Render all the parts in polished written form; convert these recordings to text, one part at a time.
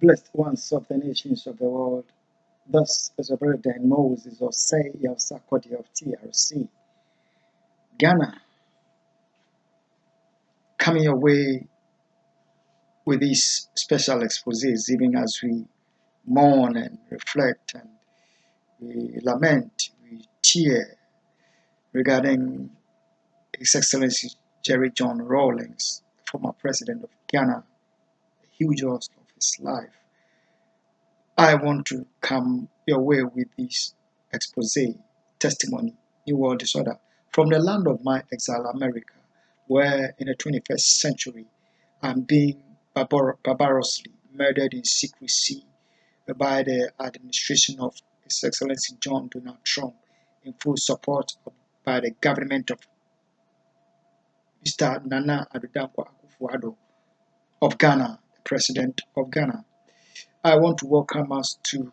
blessed ones of the nations of the world. Thus, as a brother and Moses of Say of Sakodi of TRC, Ghana, coming away with these special exposés, even as we mourn and reflect and we lament, we tear regarding His Excellency Jerry John Rawlings, former president of Ghana, a huge loss of his life. I want to come your way with this expose, testimony, New World Disorder, from the land of my exile, America, where in the 21st century I'm being barbarously murdered in secrecy by the administration of His Excellency John Donald Trump, in full support by the government of Mr. Nana Addo Akufo of Ghana, the President of Ghana. I want to welcome us to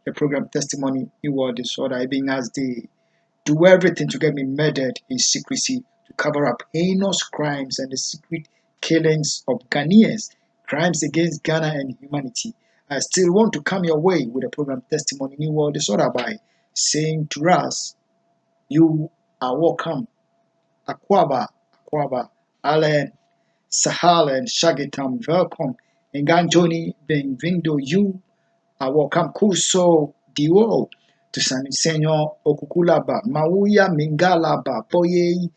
the program Testimony New World Disorder, being as they do everything to get me murdered in secrecy to cover up heinous crimes and the secret killings of Ghanaians, crimes against Ghana and humanity. I still want to come your way with the program Testimony New World Disorder by saying to us, you are welcome. Akwaba, Allen, Sahal, and Shagitam, welcome. Nganjoni, Benvindo, you are welcome. Kuso, Diwo, to San Senor Okukulaba, Mauya, Mingalaba, Boye,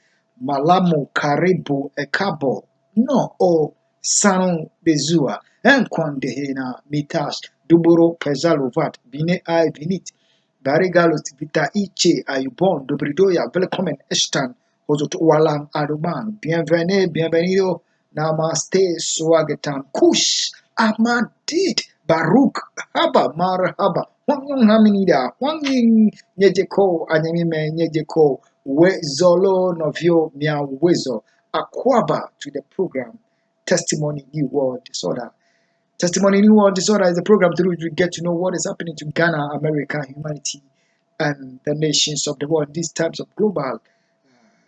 Malamu, Karibu, Ekabo, no, o Sanu Bezua, Enkwandehena, Mitash, Duburo, Pezaluvat, Bine I Vinit, Barigalos, Vita Iche, Ayubon, Dobridoya, Velkommen, Estan, Hozoto Walang Aduman, bienvenido, Namaste, Swagatam, Kush, Amadid, Baruch, Haba, Marhaba, Wanyong Haminida, Wanying Nyejeko, Anyamime Nyejeko, Wezolo Novio Mia Wezo, Akwaba to the program Testimony New World Disorder. Testimony New World Disorder is a program through which we get to know what is happening to Ghana, America, humanity, and the nations of the world in these times of global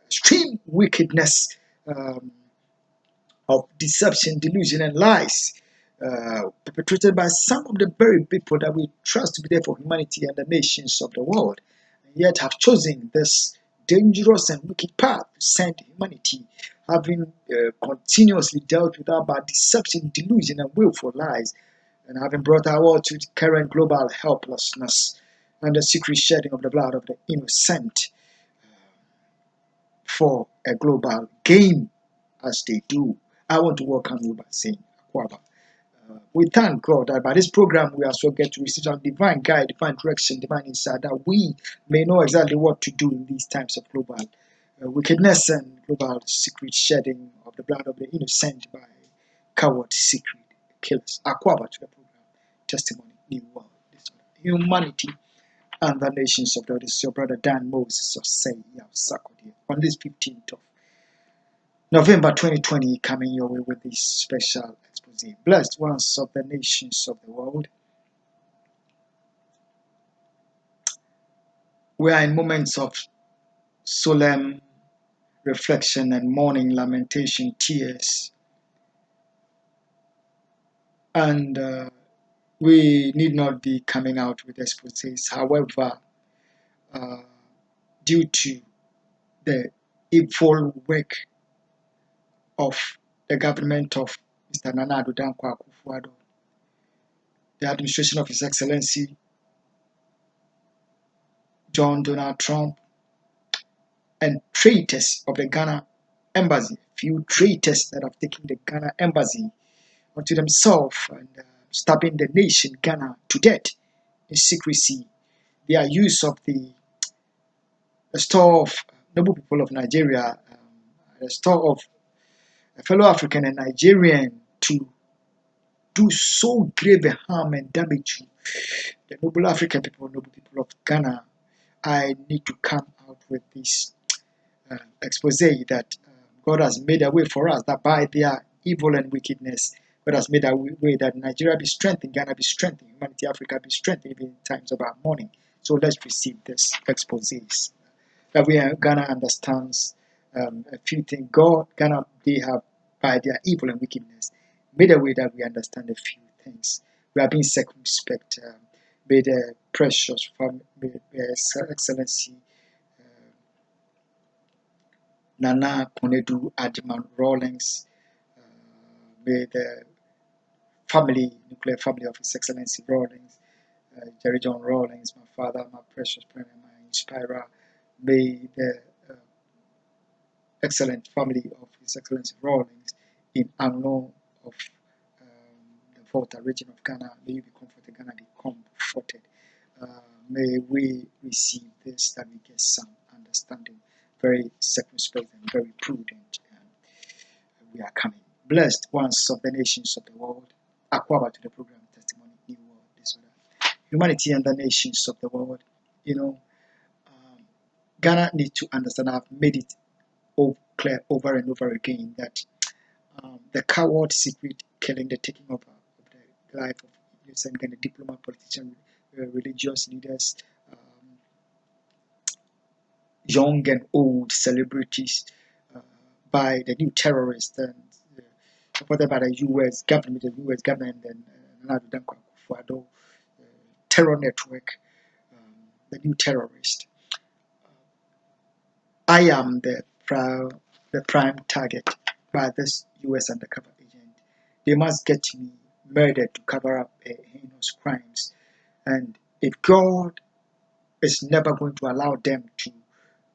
extreme wickedness, of deception, delusion, and lies perpetrated by some of the very people that we trust to be there for humanity and the nations of the world, and yet have chosen this dangerous and wicked path to send humanity, having continuously dealt with our bad deception, delusion, and willful lies, and having brought our world to current global helplessness and the secret shedding of the blood of the innocent for a global game as they do. I want to welcome you by saying, Akwaba. We thank God that by this program we also get to receive some divine guide, divine direction, divine insight, that we may know exactly what to do in these times of global wickedness and global secret shedding of the blood of the innocent by coward secret killers. Akwaba to the program Testimony New World Disorder, Humanity and the nations of the world. This is your brother Dan Moses of Say Sakodi on this 15th of November 2020, coming your way with this special expose. Blessed ones of the nations of the world. We are in moments of solemn reflection and mourning, lamentation, tears. And we need not be coming out with exposes. However, due to the evil work of the government of Mr. Nana Addo Akufo, the administration of His Excellency John Donald Trump, and traitors of the Ghana embassy, few traitors that have taken the Ghana embassy onto themselves and stabbing the nation Ghana to death in secrecy. Their use of the store of noble people of Nigeria, the store of a fellow African and Nigerian to do so grave a harm and damage to the noble African people, noble people of Ghana. I need to come out with this expose that God has made a way for us, that by their evil and wickedness, God has made a way that Nigeria be strengthened, Ghana be strengthened, humanity, Africa be strengthened even in times of our mourning. So let's receive this exposes. That Ghana understands a few things. Ghana, they have, by their evil and wickedness, made a way that we understand a few things. we are being circumspect. May the precious family, may His Excellency Nana Konedu Adiman Rawlings, may the nuclear family of His Excellency Rawlings, Jerry John Rawlings, my father, my precious parent, my inspirer, may the excellent family of His Excellency Rawlings in Anno of the Volta region of Ghana, may you be comforted, Ghana be comforted. May we receive this, that we get some understanding, very circumspect and very prudent. We are coming. Blessed ones of the nations of the world. Akwaba to the program Testimony, New World, Disorder. Humanity and the nations of the world. Ghana need to understand, I've made it clear over and over again that the coward secret killing, the taking over of the life of some kind of diplomat, politicians, religious leaders, young and old celebrities by the new terrorists and supported by the U.S. government, and Addo terror network, the new terrorist. I am the prime target by this U.S. undercover agent. They must get me murdered to cover up heinous crimes. And if God is never going to allow them to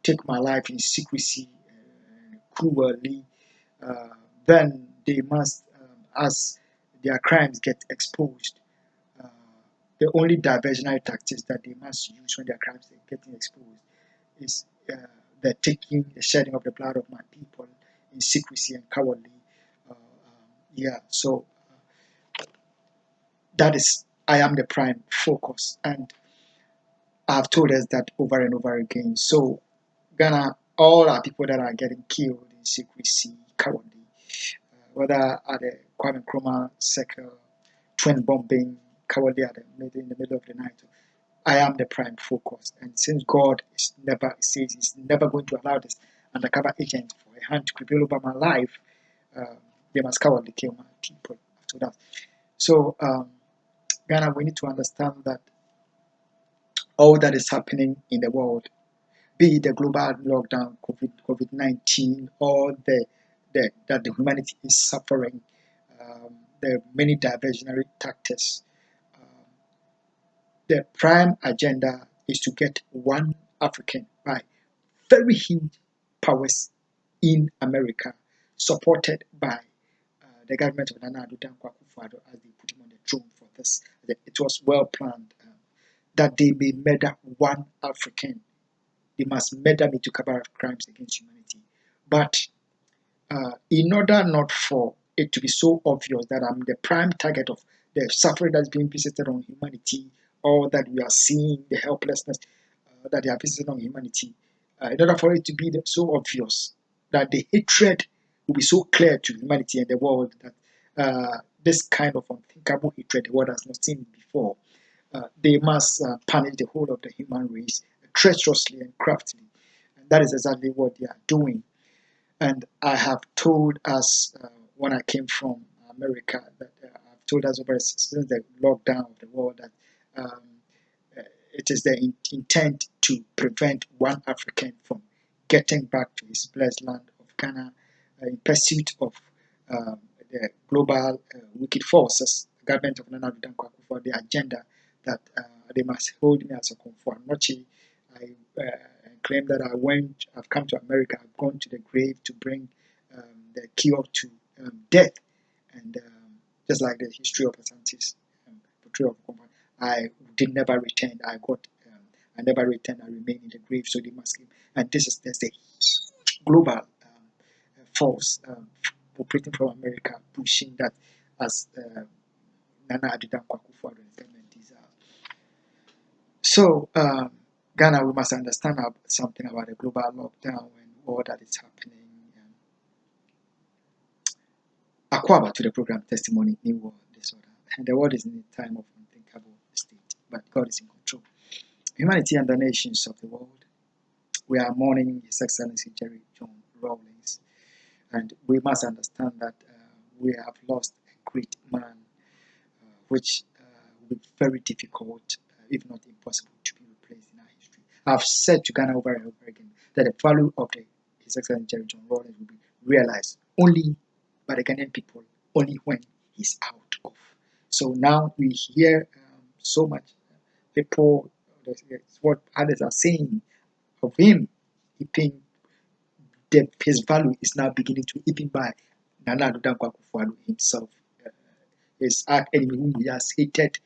take my life in secrecy, cruelly, then they must, as their crimes get exposed, the only diversionary tactics that they must use when their crimes are getting exposed is the shedding of the blood of my people in secrecy and cowardly. So that is, I am the prime focus, and I've told us that over and over again. So Ghana, all our people that are getting killed in secrecy, cowardly, whether at the Kwame Nkrumah circle, twin bombing, cowardly in the middle of the night. I am the prime focus, and since God says He's never going to allow this undercover agent for a hand to prevail over my life, they must cowardly kill my people after that. So Ghana, we need to understand that all that is happening in the world, be it the global lockdown, COVID-19, or that the humanity is suffering, the many diversionary tactics. The prime agenda is to get one African by very huge powers in America, supported by the government of Nana Addo Akufo Addo as they put him on the throne for this. It was well planned that they may murder one African. They must murder me to cover up crimes against humanity. But in order not for it to be so obvious that I'm the prime target of the suffering that's being visited on humanity, or that we are seeing the helplessness that they are visiting on humanity, in order for it to be so obvious that the hatred will be so clear to humanity and the world that this kind of unthinkable hatred the world has not seen before, they must punish the whole of the human race treacherously and craftily. And that is exactly what they are doing. And I have told us when I came from America that I've told us over since the lockdown of the world that it is the intent to prevent one African from getting back to his blessed land of Ghana in pursuit of the global wicked forces, the government of Nana Addo for the agenda that they must hold me as a comfort. I claim that I've come to America, I've gone to the grave to bring the cure to death. And just like the history of Asante's portrayal of Comfort, I did never return. I never returned. I remain in the grave. So they must give. And there's a global force operating from America, pushing that as Nana Addo Akufo Addo government desires. So Ghana, we must understand something about the global lockdown and all that is happening. Akwaba to the program Testimony, New World Disorder. And the world is in a time of unthinkable state, but God is in control. Humanity and the nations of the world, we are mourning His Excellency Jerry John Rawlings, and we must understand that we have lost a great man, which will be very difficult, if not impossible, to be replaced in our history. I've said to Ghana over and over again that the value of His Excellency Jerry John Rawlings will be realized only by the Ghanaian people, only when he's out of. So now we hear so much people, what others are saying of him, he think his value is now beginning to even by Nana Addo Dankwa Akufo-Addo himself, his arch enemy whom he has hated.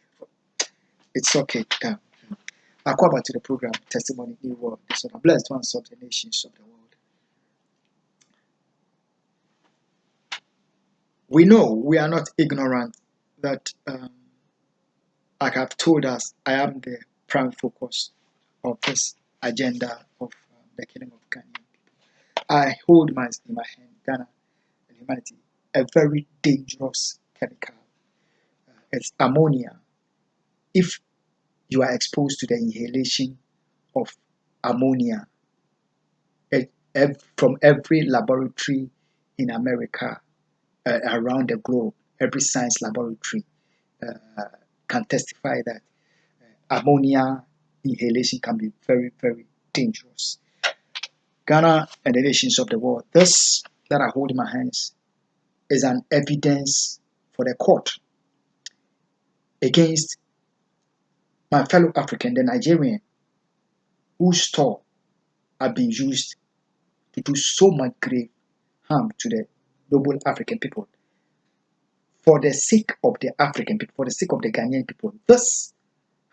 It's okay. I'll come back to the program, Testimony New World. So the blessed ones of the nations of the world. We know, we are not ignorant that, like I've told us, I am the prime focus of this agenda of the kingdom of Ghana. I hold in my hand Ghana and humanity, a very dangerous chemical. It's ammonia. If you are exposed to the inhalation of ammonia from every laboratory in America, around the globe, every science laboratory can testify that ammonia inhalation can be very, very dangerous. Ghana and the nations of the world, this that I hold in my hands is an evidence for the court against my fellow African, the Nigerian, whose store have been used to do so much grave harm to the noble African people. For the sake of the African people, for the sake of the Ghanaian people, this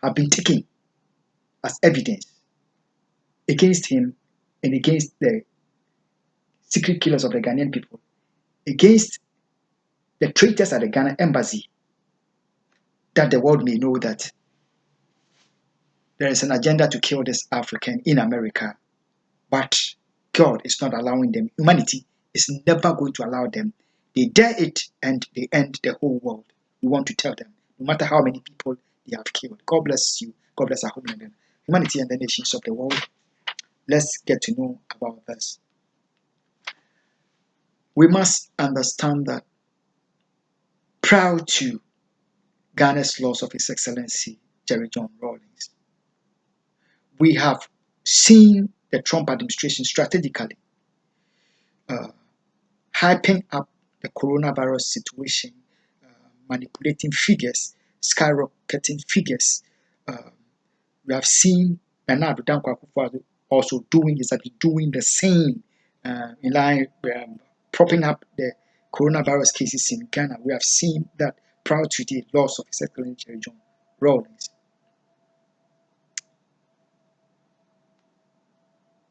have been taken as evidence against him and against the secret killers of the Ghanaian people, against the traitors at the Ghana embassy, that the world may know that there is an agenda to kill this African in America, but God is not allowing them. Humanity is never going to allow them. They dare it and they end the whole world. We want to tell them, no matter how many people they have killed. God bless you. God bless our homeland, humanity and the nations of the world. Let's get to know about this. We must understand that prior to Ghana's loss of His Excellency Jerry John Rawlings, we have seen the Trump administration strategically hyping up the coronavirus situation, manipulating figures, skyrocketing figures. We have seen Nana Addo Dankwa Akufo-Addo also doing the same in line, propping up the coronavirus cases in Ghana. We have seen that prior to the loss of His Excellency Jerry John Rawlings.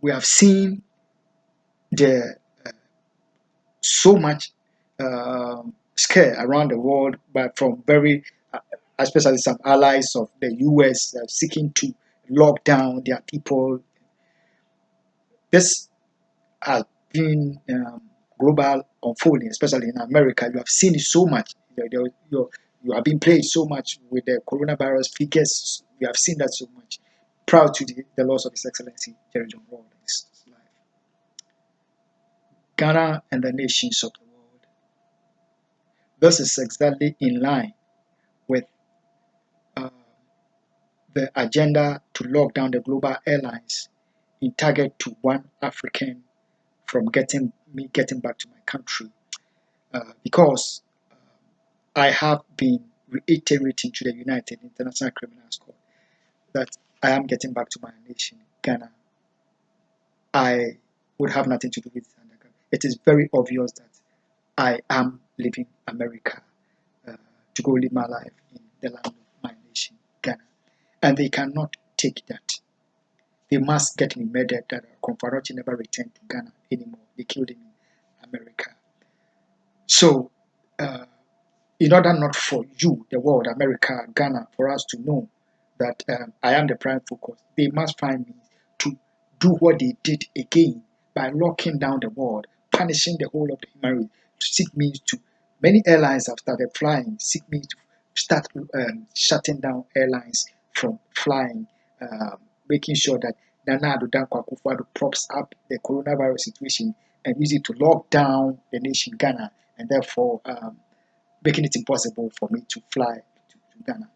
We have seen the so much scare around the world, but from very, especially some allies of the US seeking to lock down their people. This has been global unfolding, especially in America. You have seen it so much. You have been played so much with the coronavirus figures. We have seen that so much prior to the loss of His Excellency Jerry John Rawlings' life. Ghana and the nations of the world. This is exactly in line with the agenda to lock down the global airlines in target to one African from getting back to my country, because I have been reiterating to the United International Criminal Court that I am getting back to my nation, Ghana. I would have nothing to do with it. It is very obvious that I am leaving America to go live my life in the land of my nation, Ghana. And they cannot take that. They must get me murdered that Confarachi never returned to Ghana anymore. They killed him in America. So, in order not for you, the world, America, Ghana, for us to know that I am the prime focus, they must find me to do what they did again by locking down the world, punishing the whole of the human race, to seek means to. Many airlines have started flying, seek me to start shutting down airlines from flying, making sure that Nana Addo Dankwa Akufo-Addo props up the coronavirus situation and use it to lock down the nation Ghana, and therefore making it impossible for me to fly to Ghana.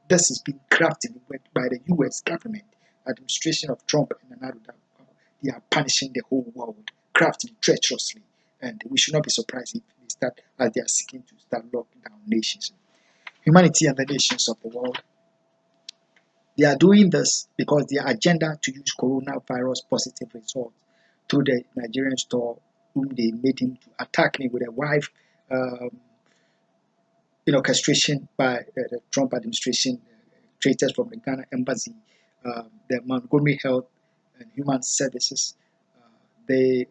This is being crafted by the U.S. government, administration of Trump and Addo. They are punishing the whole world, craftily, treacherously, and we should not be surprised if they start as they are seeking to start locking down nations. Humanity and the nations of the world, they are doing this because their agenda to use coronavirus positive results through the Nigerian store, whom they made him to attack me with a wife. Um, Orchestration by the Trump administration, traitors from the Ghana embassy, the Montgomery Health and Human Services, the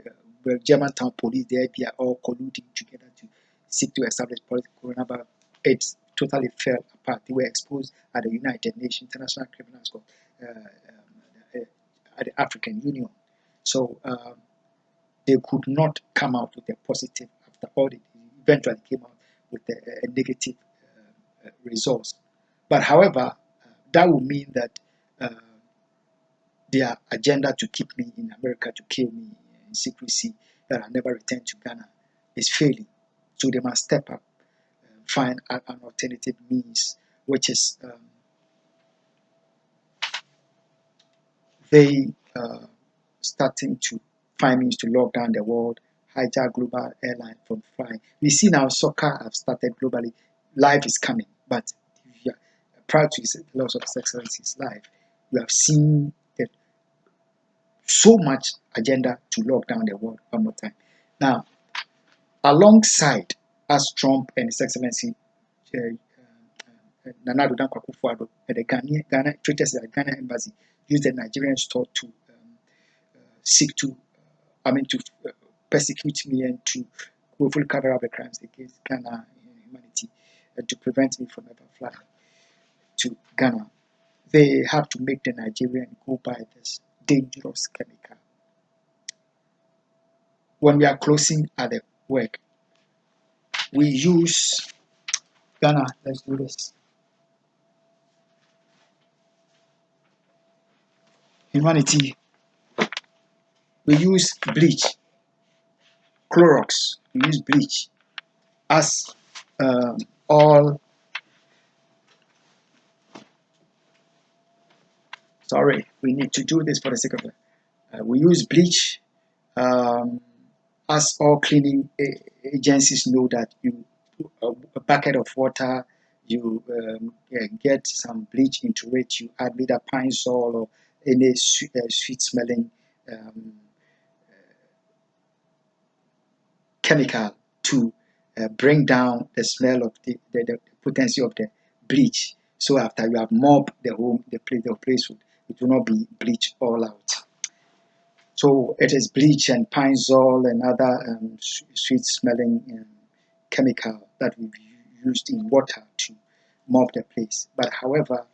Germantown police, the FBI, all colluding together to seek to establish political coronavirus. It totally fell apart. They were exposed at the United Nations, International Criminal Court, at the African Union. So they could not come out with a positive after all. They eventually came out with a negative results. But however, that would mean that uh, their agenda to keep me in America, to kill me in secrecy, that I never return to Ghana, is failing. So they must step up, find an alternative means, which is they starting to find means to lock down the world, hijack global airline from flying. We see now soccer have started globally. Life is coming, but if you are prior to his loss of excellency's life, you have seen that so much agenda to lock down the world one more time. Now, alongside as Trump and His Excellency Nana Addo Akufo-Addo and the Ghana traitors at the Ghana embassy used the Nigerian store to seek to, to persecute me and to willfully cover up the crimes against Ghana and humanity and to prevent me from ever flying to Ghana. They have to make the Nigerian go buy this dangerous chemical. When we are closing at the work, we use Ghana. Let's do this. Humanity. We use bleach, Clorox. We use bleach as all. Sorry, we need to do this for the sake of it. We use bleach um, as all cleaning agencies know that you a bucket of water, you get some bleach into it, you add either pine sol or any sweet smelling um, chemical to bring down the smell of the potency of the bleach. So after you have mopped the place would, it will not be bleach all out. So it is bleach and pine sol and other sweet smelling chemical that we've used in water to mop the place. But however,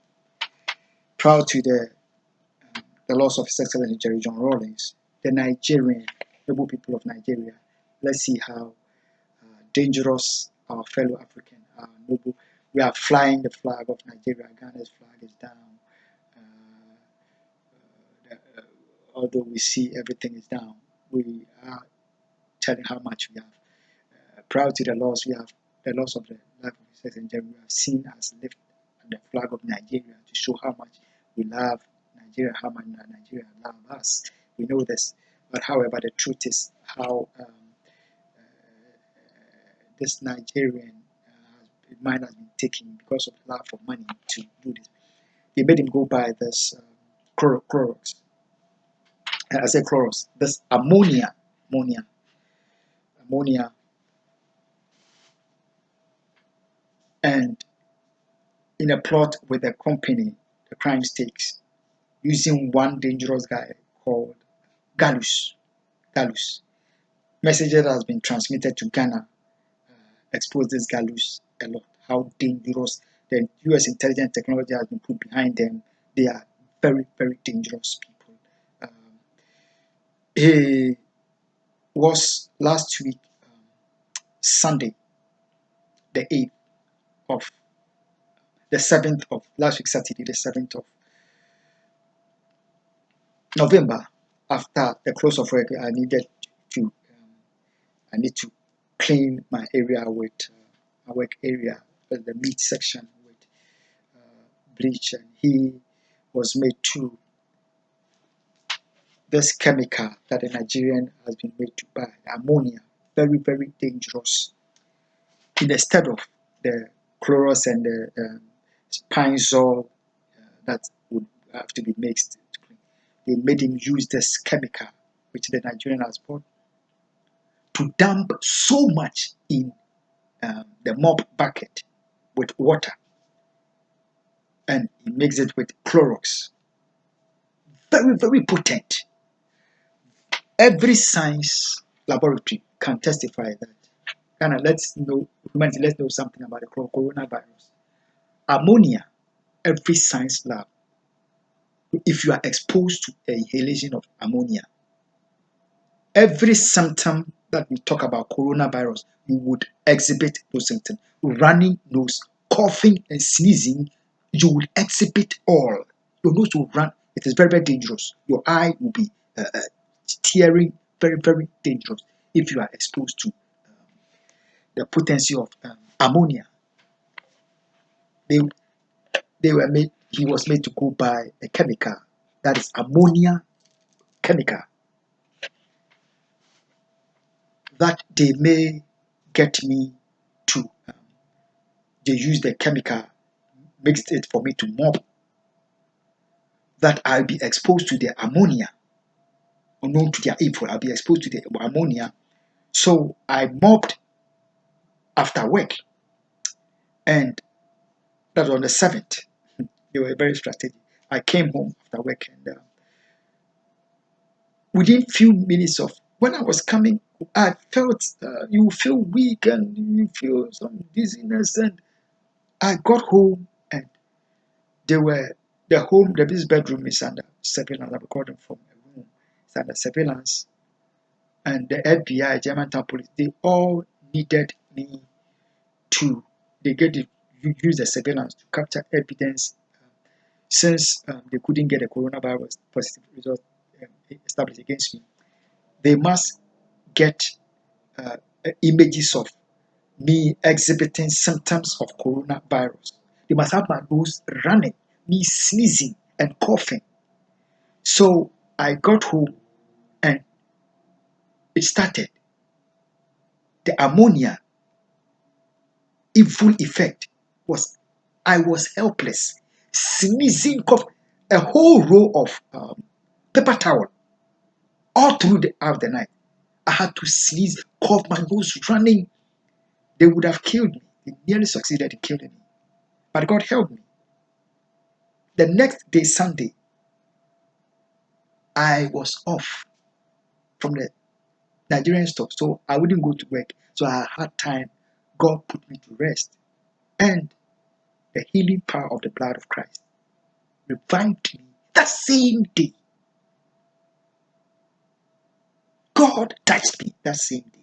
prior to the loss of His Excellency Jerry John Rawlings, the Nigerian, noble people of Nigeria, let's see how dangerous our fellow African are noble. We are flying the flag of Nigeria. Ghana's flag is down. Although we see everything is down, we are telling how much we have. Prior to the loss, we have the loss of the life of His Excellency. We have seen us lift the flag of Nigeria to show how much we love Nigeria, how much Nigeria love us. We know this, but however, the truth is how this Nigerian mind has been taken because of the love for money to do this. They made him go buy this Clorox. I say Clorox. This ammonia, and in a plot with the company, the crime stakes, using one dangerous guy called Gallus. Gallus. Message that has been transmitted to Ghana expose this Gallus a lot. How dangerous the U.S. intelligence technology has been put behind them. They are very, very dangerous people. He was last week, Sunday, the 8th of the 7th of last week, Saturday, the 7th of November. After the close of work, I need to clean my area with my work area, the meat section with bleach, and he was made to this chemical that the Nigerian has been made to buy, ammonia, very, very dangerous. Instead of the chlorus and the spinezol that would have to be mixed, they made him use this chemical, which the Nigerian has bought, to dump so much in the mop bucket with water, and he mixed it with Clorox. Very, very potent. Every science laboratory can testify that. Kind of humanity, let's know something about the coronavirus. Ammonia, every science lab, if you are exposed to a inhalation of ammonia, every symptom that we talk about coronavirus, you would exhibit those symptoms. Running nose, coughing and sneezing, you will exhibit all. Your nose will run. It is very, very dangerous. Your eye will be tearing, very, very dangerous if you are exposed to the potency of ammonia. He was made to go buy a chemical that is ammonia chemical, that they may get me to they use the chemical, mixed it for me to mop, that I'll be exposed to the ammonia, unknown to their evil. I'll be exposed to the ammonia. So I mopped after work, and that was on the 7th. They were very strategic. I came home after work, and within few minutes of when I was coming, I felt you feel weak and you feel some dizziness, and I got home, and this bedroom is under surveillance. I'm recording from a room. It's under surveillance, and the FBI, German town police, they all needed me to. They use the surveillance to capture evidence, since they couldn't get a coronavirus positive result established against me. They must get images of me exhibiting symptoms of coronavirus. They must have my nose running, me sneezing and coughing. So I got home, and it started. The ammonia evil effect was I was helpless, sneezing, cough, a whole row of paper towel all through the night. I had to sneeze, cough, my nose running. They would have killed me. They nearly succeeded in killing me. But God helped me. The next day, Sunday, I was off from the Nigerian store, so I wouldn't go to work. So I had time. God put me to rest. And the healing power of the blood of Christ revived me that same day. God touched me that same day.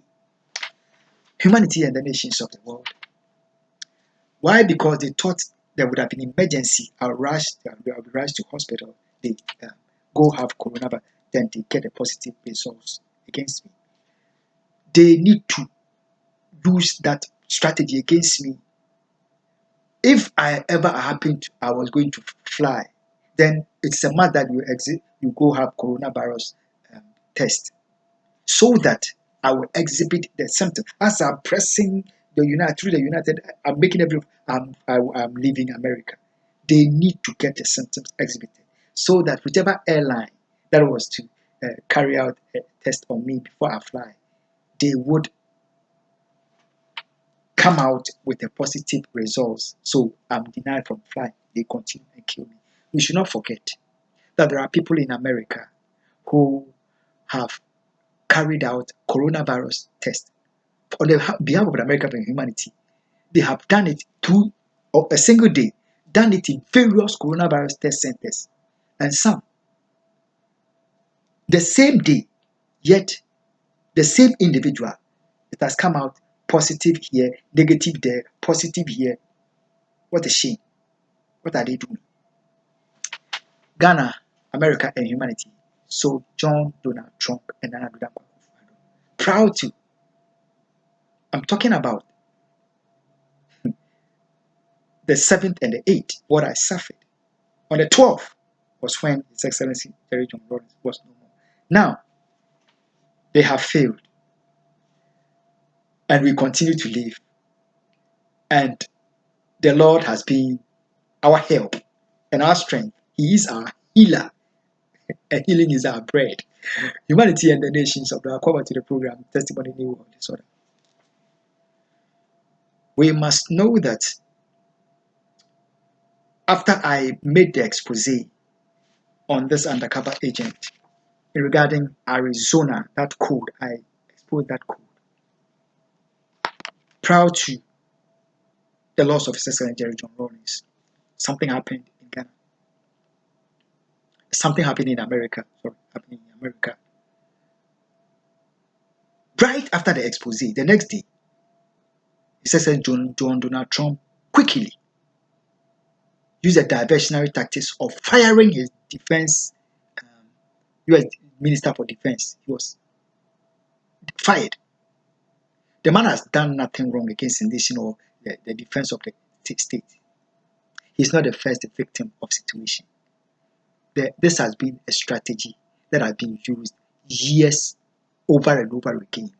Humanity and the nations of the world. Why? Because they thought there would have been emergency. I'll be rushed to hospital. They go have coronavirus, then they get a positive results against me. They need to use that strategy against me. If I was going to fly, then it's a matter that you go have coronavirus test, so that I will exhibit the symptom. As I'm pressing through the United, I'm making I'm leaving America. They need to get the symptoms exhibited, so that whichever airline that was to carry out a test on me before I fly, they would come out with a positive results. So I'm denied from flying. They continue and kill me. We should not forget that there are people in America who have carried out coronavirus tests on the behalf of the American humanity. They have done it through a single day, done it in various coronavirus test centers, and some the same day, yet the same individual, it has come out positive here, negative there, positive here. What a shame. What are they doing? Ghana, America, and humanity. So John Donald Trump and Nana Addo proud to. I'm talking about the 7th and the 8th, what I suffered. On the 12th was when His Excellency Jerry John Rawlings was no more. Now, they have failed, and we continue to live. And the Lord has been our help and our strength. He is our healer, and healing is our bread. Humanity and the nations of the Akufo to the program, Testimony New World Disorder. We must know that after I made the expose on this undercover agent regarding Arizona, that code, I exposed that code. Prior to the loss of His Excellency Jerry John Rawlings, something happened in Ghana. Something happened in America. Right after the expose, the next day, His Excellency John Donald Trump quickly used the diversionary tactics of firing his defense, U.S. Minister for Defense. He was fired. The man has done nothing wrong against the nation or the defense of the state. He's not the first victim of situation. This has been a strategy that has been used years over and over again.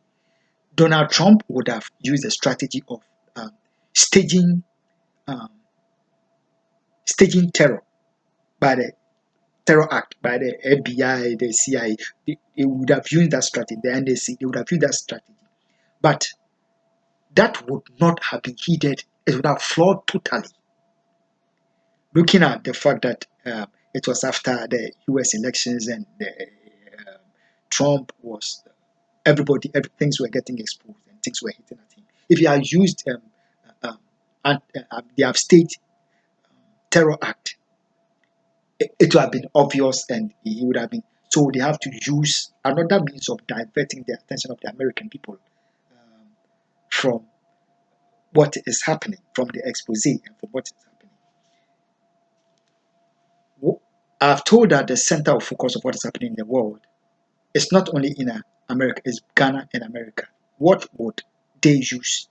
Donald Trump would have used the strategy of staging terror by the Terror Act, by the FBI, the CIA. They would have used that strategy. The NSC, they would have used that strategy. But that would not have been heeded. It would have flawed totally. Looking at the fact that it was after the US elections and Trump was, things were getting exposed and things were hitting at him. If he had used the Upstate Terror Act, it would have been obvious and he would have been. So they have to use another means of diverting the attention of the American people from what is happening, from the expose and from what is happening. I've told that the center of focus of what is happening in the world is not only in America, it's Ghana and America. What would they use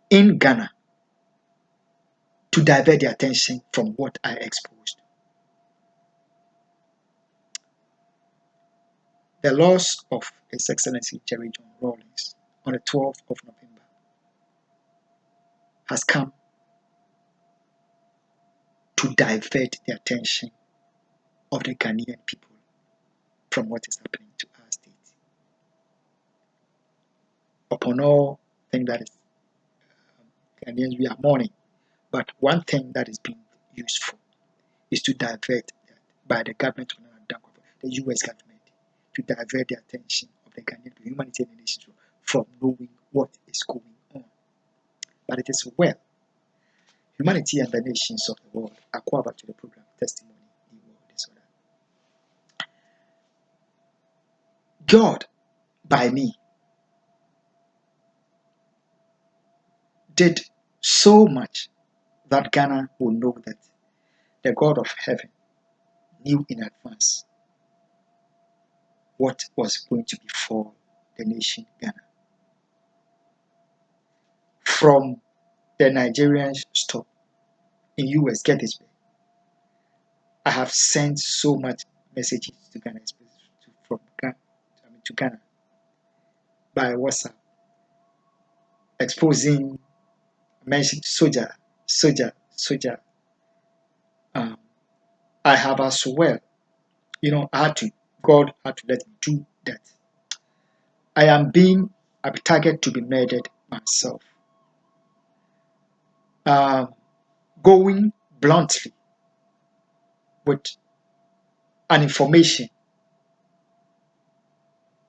in Ghana to divert the attention from what I exposed? The loss of His Excellency Jerry John Rawlings on the 12th of November has come to divert the attention of the Ghanaian people from what is happening to our state. Upon all things that is Ghanaians, we are mourning, but one thing that is being used for is to divert by the government of the US government, to divert the attention of the Ghanaian humanitarian nations from knowing what is going on. But it is well. Humanity and the nations of the world are covered to the program Testimony in the World Disorder. God, by me, did so much that Ghana will know that the God of heaven knew in advance what was going to befall the nation Ghana. From the Nigerian stop in US, get this, I have sent so much messages to Ghana, to Ghana by WhatsApp, exposing, mentioned soldier. I have as well, God had to let me do that. I am being a target to be murdered myself. Going bluntly with an information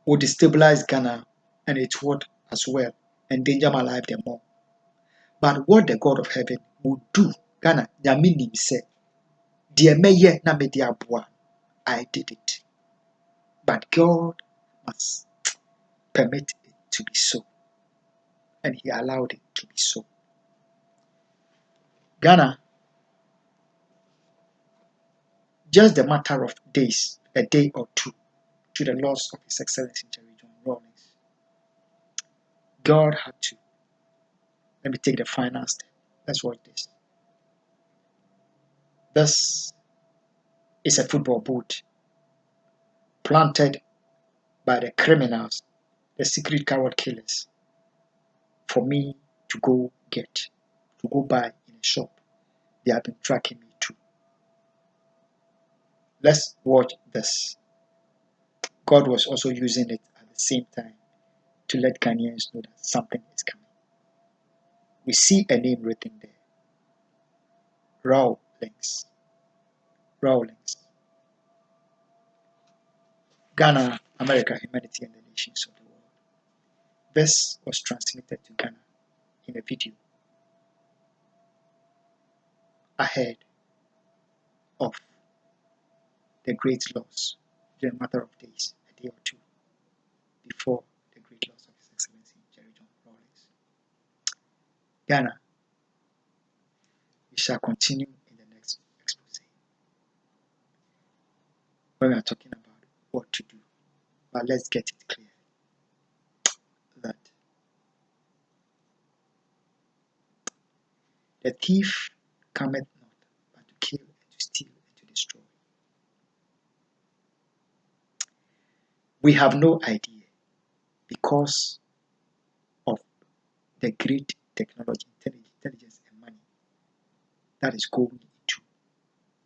would destabilize Ghana, and it would as well endanger my life the more. But what the God of heaven would do, Ghana, Yaminim said, Dear Mayor Namediabua, I did it. But God must permit it to be so. And He allowed it to be so. Ghana, just a matter of days, a day or two, to the loss of His Excellency Jerry John Rawlings, God had to, let me take the final step. Let's watch this. This is a football boot planted by the criminals, the secret coward killers, for me to go get, to go buy in a shop. They have been tracking me too. Let's watch this. God was also using it at the same time to let Ghanaians know that something is coming. We see a name written there. Rawlings. Rawlings. Ghana, America, Humanity, and the Nations of the World. This was transmitted to Ghana in a video ahead of the great loss, in a matter of days, a day or two, before the great loss of His Excellency Jerry John Rawlings. Ghana, we shall continue in the next expose when we are talking about what to do. But let's get it clear that the thief cometh not but to kill and to steal and to destroy. We have no idea because of the great technology, intelligence, and money that is going into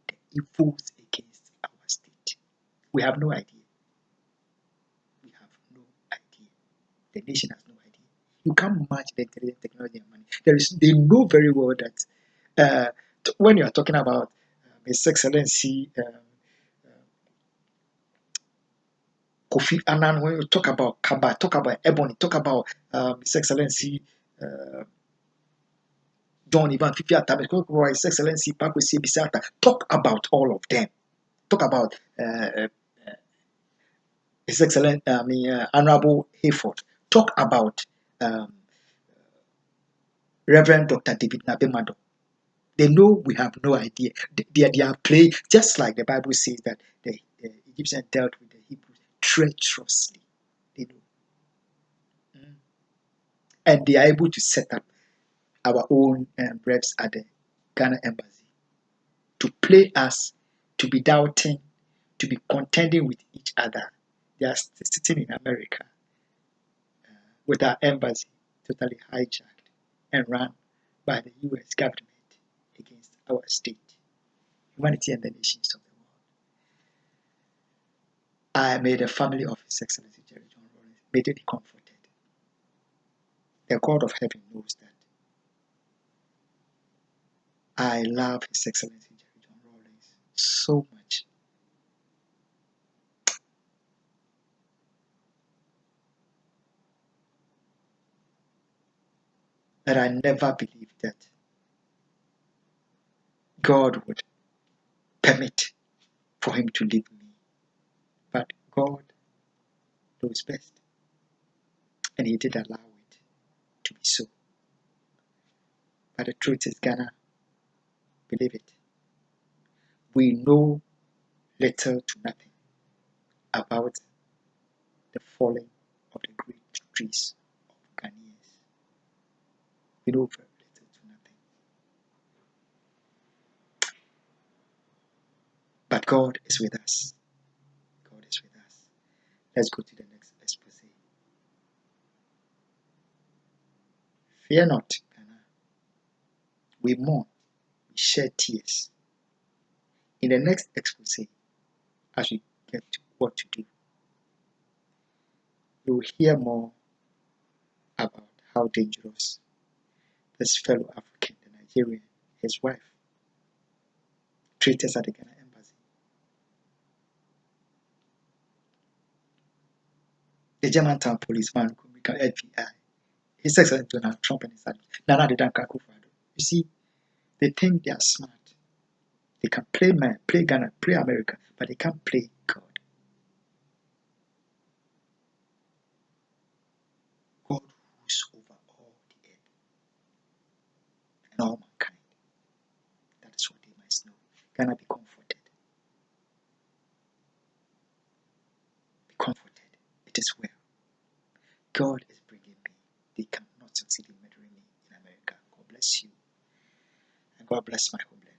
the evils against our state. We have no idea. We have no idea. The nation has no idea. You can't match the intelligence, technology, and money. They know very well that when you are talking about His Excellency Kofi Annan, when you talk about Kaba, talk about Ebony, talk about His Excellency John Ivan Fifi Atabe, talk about His Excellency Pakwesi Bisata, talk about all of them. Talk about His Excellency, Honorable Hayford. Talk about Reverend Dr. David Nabemado. They know we have no idea. They are playing, just like the Bible says that the Egyptians dealt with the Hebrews treacherously. They know. And they are able to set up our own reps at the Ghana embassy to play us, to be doubting, to be contending with each other. They are sitting in America with our embassy totally hijacked and run by the US government against our state, humanity, and the nations of the world. I may the family of His Excellency Jerry John Rawlings, may they be comforted. The God of heaven knows that I love His Excellency Jerry John Rawlings so much. That I never believed that God would permit for him to leave me. But God knows best. And He did allow it to be so. But the truth is, Ghana, believe it, we know little to nothing about the falling of the great trees of Ghanaians. We know very little to nothing. But God is with us. God is with us. Let's go to the next expose. Fear not, Ghana. We mourn, we shed tears. In the next expose, as we get to what to do, you will hear more about how dangerous this fellow African, the Nigerian, his wife, treat us at the Ghana embassy. The Germantown policeman, FBI, His Excellency Donald Trump and his Nana Akufo. You see, they think they are smart. They can play man, play Ghana, play America, but they can't play God. God rules over all the earth and all mankind. That is what they must know. Ghana, be comforted. Be comforted. It is well. God is bringing me. They cannot succeed in murdering me in America. God bless you. And God bless my homeland.